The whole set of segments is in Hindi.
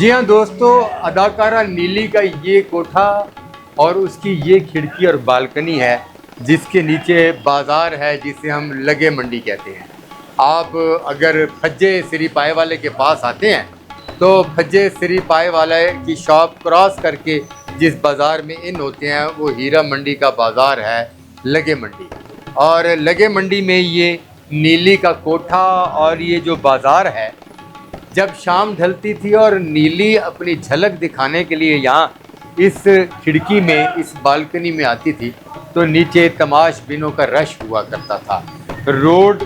जी हाँ दोस्तों, अदाकारा नीली का ये कोठा और उसकी ये खिड़की और बालकनी है जिसके नीचे बाज़ार है जिसे हम लगे मंडी कहते हैं। आप अगर फज्जे सिरी पाए वाले के पास आते हैं तो फज्जे सिरी पाए वाले की शॉप क्रॉस करके जिस बाज़ार में इन होते हैं वो हीरा मंडी का बाज़ार है, लगे मंडी। और लगे मंडी में ये नीली का कोठा और ये जो बाज़ार है, जब शाम ढलती थी और नीली अपनी झलक दिखाने के लिए यहाँ इस खिड़की में, इस बालकनी में आती थी तो नीचे तमाशबीनों का रश हुआ करता था, रोड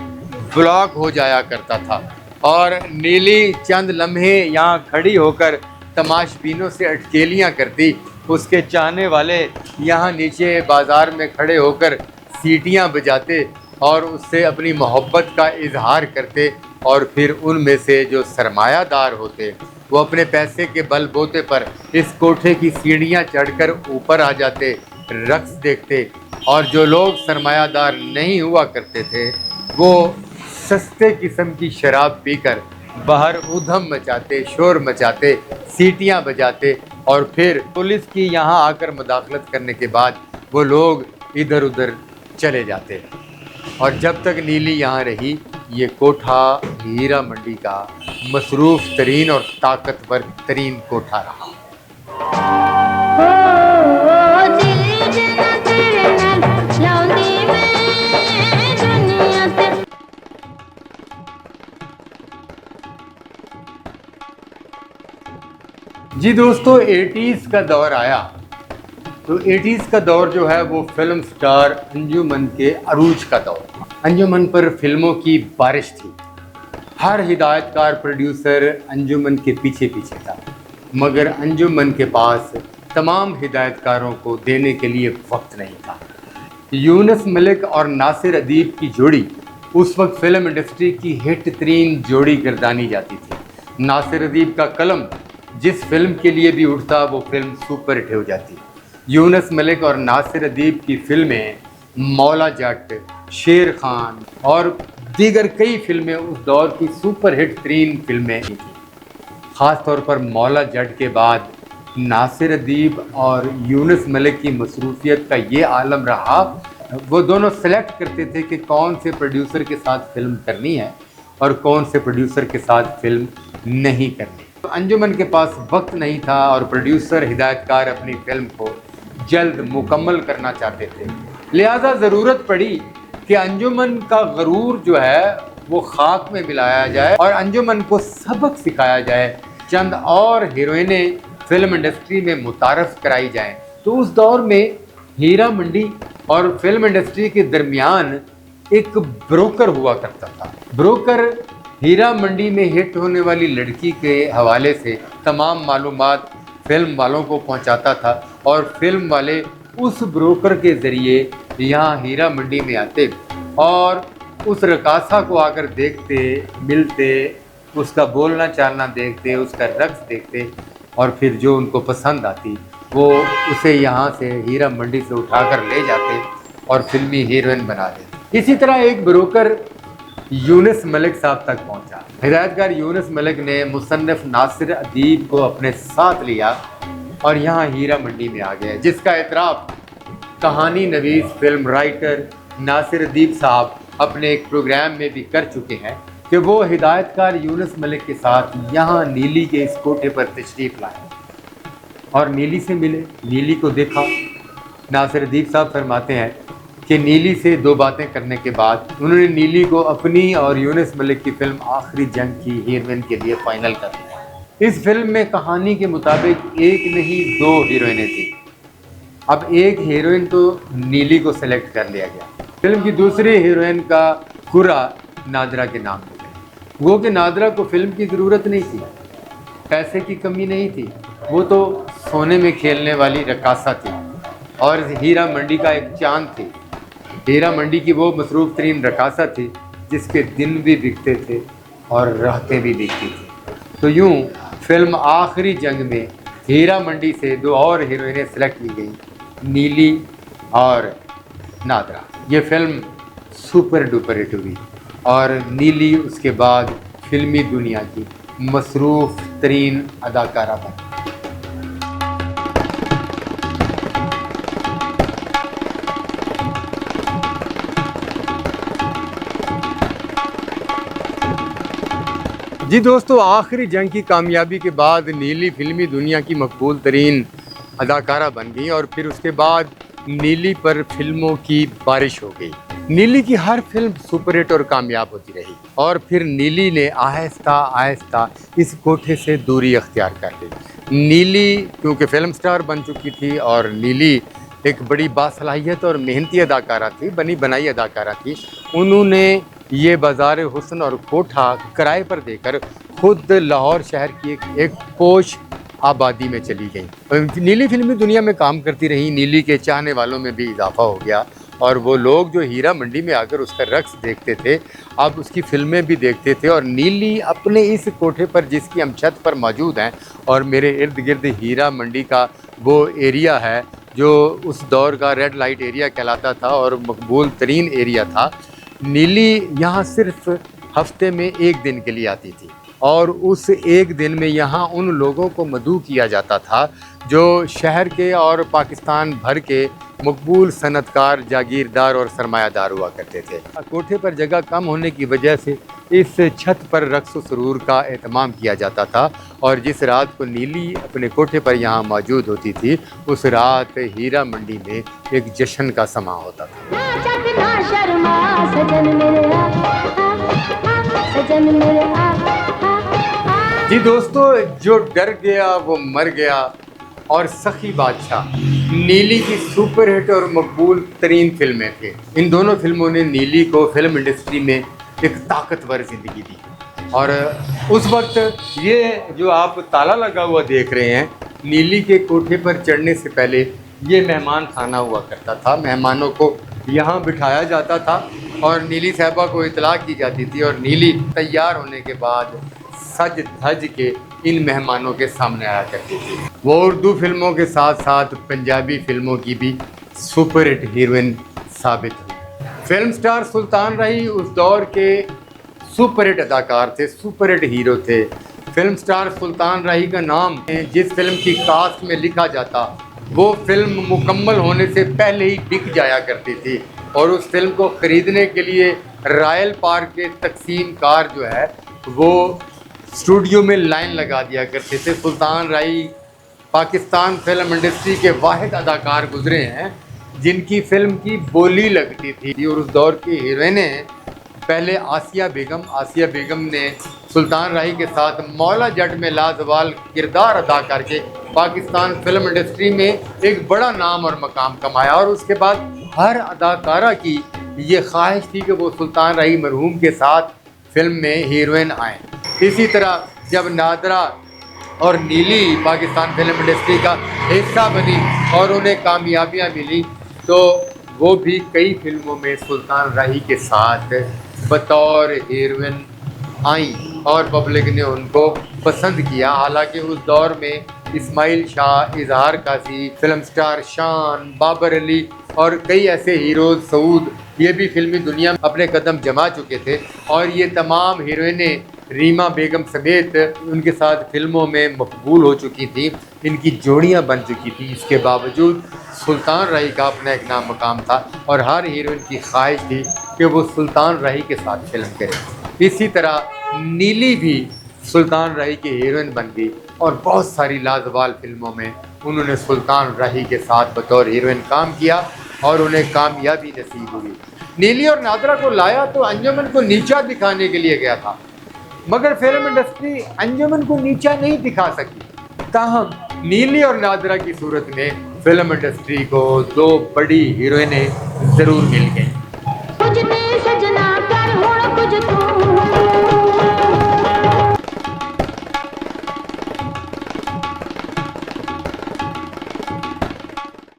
ब्लॉक हो जाया करता था और नीली चंद लम्हे यहाँ खड़ी होकर तमाशबीनों से अटकेलियाँ करती। उसके चाहने वाले यहाँ नीचे बाज़ार में खड़े होकर सीटियाँ बजाते और उससे अपनी मोहब्बत का इजहार करते और फिर उनमें से जो सरमायादार होते वो अपने पैसे के बलबूते पर इस कोठे की सीढ़ियाँ चढ़कर ऊपर आ जाते, रक्स देखते। और जो लोग सरमायादार नहीं हुआ करते थे वो सस्ते किस्म की शराब पीकर बाहर उधम मचाते, शोर मचाते, सीटियाँ बजाते और फिर पुलिस की यहाँ आकर मुदाखलत करने के बाद वो लोग इधर उधर चले जाते। और जब तक नीली यहाँ रही ये कोठा हीरा मंडी का मसरूफ़ तरीन और ताकतवर तरीन कोठा रहा। जी दोस्तों, 80s का दौर आया तो 80s का दौर जो है वो फिल्म स्टार अंजुमन के अरूज का दौर था। अंजुमन पर फिल्मों की बारिश थी, हर हिदायतकार प्रोड्यूसर अंजुमन के पीछे पीछे था, मगर अंजुमन के पास तमाम हिदायतकारों को देने के लिए वक्त नहीं था। यूनुस मलिक और नासिर अदीब की जोड़ी उस वक्त फिल्म इंडस्ट्री की हिट तरीन जोड़ी गर्दानी जाती थी। नासिर अदीब का कलम जिस फिल्म के लिए भी उठता वो फिल्म सुपर हिट हो जाती। यूनुस मलिक और नासिर अदीब की फिल्में मौला जट, शेर खान और दीगर कई फिल्में उस दौर की सुपर हिट तरीन फिल्में थीं। ख़ास तौर पर मौला जट के बाद नासिर अदीब और यूनुस मलिक की मसरूफियत का ये आलम रहा, वो दोनों सेलेक्ट करते थे कि कौन से प्रोड्यूसर के साथ फिल्म करनी है और कौन से प्रोड्यूसर के साथ फिल्म नहीं करनी। तो अंजुमन के पास वक्त नहीं था और प्रोड्यूसर हिदायतकार अपनी फिल्म को जल्द मुकम्मल करना चाहते थे, लिहाजा ज़रूरत पड़ी कि अंजुमन का गरूर जो है वो खाक में मिलाया जाए और अंजुमन को सबक सिखाया जाए, चंद और हीरोइनें फिल्म इंडस्ट्री में मुतारफ़ कराई जाएं। तो उस दौर में हीरा मंडी और फिल्म इंडस्ट्री के दरमियान एक ब्रोकर हुआ करता था। ब्रोकर हीरा मंडी में हिट होने वाली लड़की के हवाले से तमाम मालूमात फिल्म वालों को पहुंचाता था और फिल्म वाले उस ब्रोकर के ज़रिए यहाँ हीरा मंडी में आते और उस रकासा को आकर देखते, मिलते, उसका बोलना चालना देखते, उसका रक्स देखते और फिर जो उनको पसंद आती वो उसे यहाँ से हीरा मंडी से उठाकर ले जाते और फिल्मी हीरोइन बना देते। इसी तरह एक ब्रोकर यूनुस मलिक साहब तक पहुंचा। हिदायतकार यूनुस मलिक ने मुसन्निफ नासिर अदीब को अपने साथ लिया और यहाँ हीरा मंडी में आ गया, जिसका एतराफ़ कहानी नवीस फिल्म राइटर नासिर अदीब साहब अपने एक प्रोग्राम में भी कर चुके हैं कि वो हिदायतकार यूनुस मलिक के साथ यहाँ नीली के इस कोठे पर तशरीफ़ लाए और नीली से मिले, नीली को देखा। नासिर अदीब साहब फरमाते हैं कि नीली से दो बातें करने के बाद उन्होंने नीली को अपनी और यूनुस मलिक की फिल्म आखिरी जंग की हीरोइन के लिए फाइनल कर दिया। इस फिल्म में कहानी के मुताबिक एक नहीं दो हीरोइनें थी। अब एक हीरोइन तो नीली को सेलेक्ट कर लिया गया, फिल्म की दूसरी हीरोइन का कुरा नादरा के नाम हो गया। वो कि नादरा को फिल्म की ज़रूरत नहीं थी, पैसे की कमी नहीं थी, वो तो सोने में खेलने वाली रकासा थी और हीरा मंडी का एक चांद थी। हीरा मंडी की वो मसरूफ़ तरीन रकासा थी जिसके दिन भी बिकते थे और रातें भी बिकती थी। तो यूँ फिल्म आखिरी जंग में हीरा मंडी से दो और हीरोइनें सेलेक्ट की गई, नीली और नादरा। ये फिल्म सुपर डुपर हिट हुई और नीली उसके बाद फिल्मी दुनिया की मसरूफ़ तरीन अदाकारा बन। जी दोस्तों, आखिरी जंग की कामयाबी के बाद नीली फिल्मी दुनिया की मकबूल तरीन अदाकारा बन गई और फिर उसके बाद नीली पर फिल्मों की बारिश हो गई। नीली की हर फिल्म सुपरहिट और कामयाब होती रही और फिर नीली ने आहिस्ता आहिस्ता इस कोठे से दूरी अख्तियार कर ली। नीली क्योंकि फिल्म स्टार बन चुकी थी और नीली एक बड़ी बासलाहियत और मेहनती अदाकारा थी, बनी बनाई अदाकारा थी। उन्होंने ये बाज़ार हुस्न और कोठा किराए पर देकर खुद लाहौर शहर की एक पोश आबादी में चली गई। नीली फिल्मी दुनिया में काम करती रही। नीली के चाहने वालों में भी इजाफा हो गया और वो लोग जो हीरा मंडी में आकर उसका रक्स देखते थे अब उसकी फिल्में भी देखते थे। और नीली अपने इस कोठे पर जिसकी हम छत पर मौजूद हैं और मेरे इर्द गिर्द हीरा मंडी का वो एरिया है जो उस दौर का रेड लाइट एरिया कहलाता था और मकबूल तरीन एरिया था। नीली यहाँ सिर्फ हफ्ते में एक दिन के लिए आती थी और उस एक दिन में यहाँ उन लोगों को मदऊ किया जाता था जो शहर के और पाकिस्तान भर के मकबूल सनतकार, जागीरदार और सरमायादार हुआ करते थे। कोठे पर जगह कम होने की वजह से इस छत पर रक्स व सुरूर का एहतमाम किया जाता था और जिस रात को नीली अपने कोठे पर यहाँ मौजूद होती थी उस रात हीरा मंडी में एक जश्न का समा होता था। जी दोस्तों, जो डर गया वो मर गया और सखी बादशाह नीली की सुपरहिट और मकबूल तरीन फिल्में थी। इन दोनों फिल्मों ने नीली को फिल्म इंडस्ट्री में एक ताकतवर ज़िंदगी दी और उस वक्त ये जो आप ताला लगा हुआ देख रहे हैं, नीली के कोठे पर चढ़ने से पहले ये मेहमान खाना हुआ करता था। मेहमानों को यहाँ बिठाया जाता था और नीली साहबा को इतला की जाती थी और नीली तैयार होने के बाद सज धज के इन मेहमानों के सामने आया करती थी। वो उर्दू फिल्मों के साथ साथ पंजाबी फिल्मों की भी सुपरहिट हीरोइन साबित हुई। फिल्म स्टार सुल्तान राही उस दौर के सुपरहिट अदाकार थे, सुपरहिट हीरो थे। फिल्म स्टार सुल्तान राही का नाम जिस फिल्म की कास्ट में लिखा जाता वो फिल्म मुकम्मल होने से पहले ही बिक जाया करती थी और उस फिल्म को ख़रीदने के लिए रॉयल पार्क के तकसीम कार जो है वो स्टूडियो में लाइन लगा दिया करते थे। सुल्तान राही पाकिस्तान फिल्म इंडस्ट्री के वाहिद अदाकार गुजरे हैं जिनकी फिल्म की बोली लगती थी और उस दौर की हीरोइनें पहले आसिया बेगम ने सुल्तान राही के साथ मौला जट में लाजवाल किरदार अदा करके पाकिस्तान फिल्म इंडस्ट्री में एक बड़ा नाम और मकाम कमाया और उसके बाद हर अदाकारा की ये ख्वाहिश थी कि वो सुल्तान राही मरहूम के साथ फिल्म में हीरोइन आएँ। इसी तरह जब नादरा और नीली पाकिस्तान फिल्म इंडस्ट्री का हिस्सा बनी और उन्हें कामयाबियाँ मिली तो वो भी कई फिल्मों में सुल्तान राही के साथ बतौर हीरोइन आई और पब्लिक ने उनको पसंद किया। हालांकि उस दौर में इस्माइल शाह, इजहार काजी, फिल्म स्टार शान, बाबर अली और कई ऐसे हीरोज, सऊद, ये भी फिल्मी दुनिया में अपने कदम जमा चुके थे और ये तमाम हीरोइनें रीमा बेगम समेत उनके साथ फिल्मों में मकबूल हो चुकी थी। इनकी जोड़ियां बन चुकी थी। इसके बावजूद सुल्तान राही का अपना एक नाम मकाम था और हर हीरोइन की ख्वाहिश थी कि वो सुल्तान राही के साथ फिल्म करे। इसी तरह नीली भी सुल्तान राही की हीरोइन बन गई और बहुत सारी लाजवाल फिल्मों में उन्होंने सुल्तान राही के साथ बतौर हीरोइन काम किया और उन्हें कामयाबी नसीब हुई। नीली और नादरा को लाया तो अंजुमन को नीचा दिखाने के लिए गया था मगर फिल्म इंडस्ट्री अंजुमन को नीचा नहीं दिखा सकी। ताहम नीली और नादरा की सूरत में फिल्म इंडस्ट्री को दो बड़ी हीरोइनें ज़रूर मिल गई।